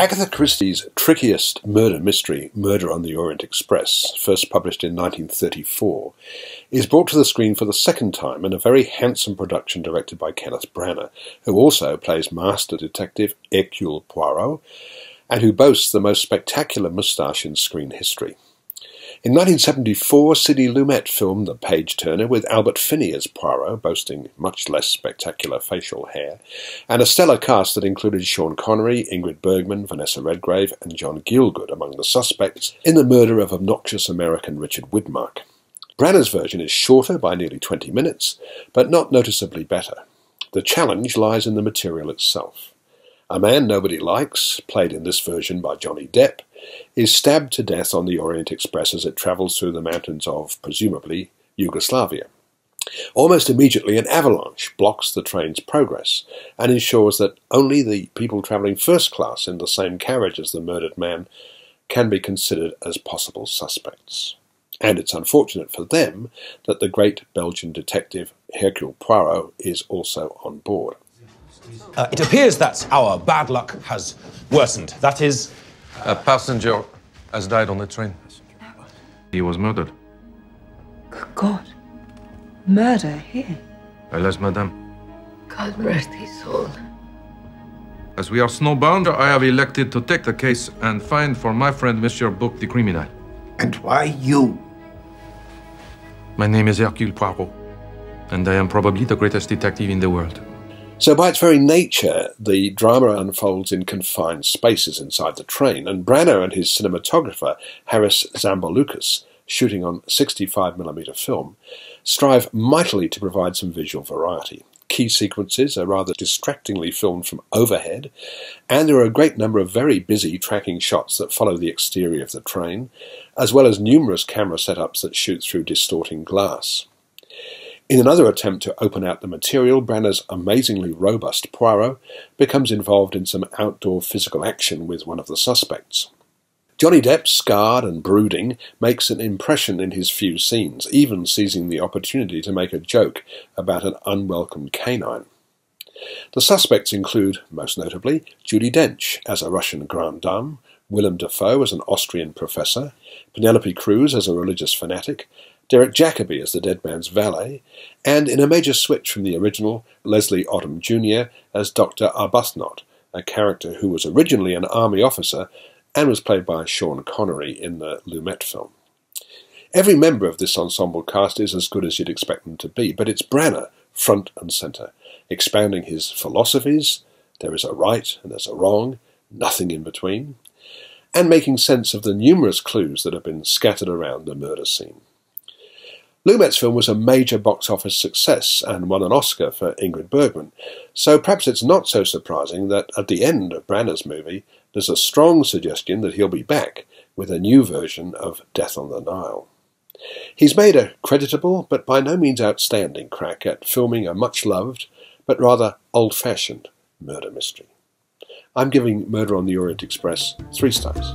Agatha Christie's trickiest murder mystery, Murder on the Orient Express, first published in 1934, is brought to the screen for the second time in a very handsome production directed by Kenneth Branagh, who also plays Master Detective Hercule Poirot, and who boasts the most spectacular moustache in screen history. In 1974, Sidney Lumet filmed The Page-Turner with Albert Finney as Poirot, boasting much less spectacular facial hair, and a stellar cast that included Sean Connery, Ingrid Bergman, Vanessa Redgrave, and John Gielgud among the suspects in the murder of obnoxious American Richard Widmark. Branagh's version is shorter by nearly 20 minutes, but not noticeably better. The challenge lies in the material itself. A man nobody likes, played in this version by Johnny Depp, is stabbed to death on the Orient Express as it travels through the mountains of, presumably, Yugoslavia. Almost immediately, an avalanche blocks the train's progress and ensures that only the people travelling first class in the same carriage as the murdered man can be considered as possible suspects. And it's unfortunate for them that the great Belgian detective Hercule Poirot is also on board. It appears that our bad luck has worsened. That is... A passenger has died on the train. He was murdered. Good God. Murder here? Alas, madame. God rest his soul. As we are snowbound, I have elected to take the case and find for my friend Monsieur Bouc the criminal. And why you? My name is Hercule Poirot, and I am probably the greatest detective in the world. So by its very nature, the drama unfolds in confined spaces inside the train, and Branagh and his cinematographer, Harris Zambolukis, shooting on 65mm film, strive mightily to provide some visual variety. Key sequences are rather distractingly filmed from overhead, and there are a great number of very busy tracking shots that follow the exterior of the train, as well as numerous camera setups that shoot through distorting glass. In another attempt to open out the material, Branagh's amazingly robust Poirot becomes involved in some outdoor physical action with one of the suspects. Johnny Depp, scarred and brooding, makes an impression in his few scenes, even seizing the opportunity to make a joke about an unwelcome canine. The suspects include, most notably, Judi Dench as a Russian grande dame, Willem Dafoe as an Austrian professor, Penelope Cruz as a religious fanatic, Derek Jacobi as the dead man's valet, and in a major switch from the original, Leslie Odom Jr. as Dr. Arbuthnot, a character who was originally an army officer and was played by Sean Connery in the Lumet film. Every member of this ensemble cast is as good as you'd expect them to be, but it's Branagh front and centre, expounding his philosophies, there is a right and there's a wrong, nothing in between, and making sense of the numerous clues that have been scattered around the murder scene. Lumet's film was a major box office success and won an Oscar for Ingrid Bergman, so perhaps it's not so surprising that at the end of Branagh's movie there's a strong suggestion that he'll be back with a new version of Death on the Nile. He's made a creditable but by no means outstanding crack at filming a much-loved but rather old-fashioned murder mystery. I'm giving Murder on the Orient Express 3 stars.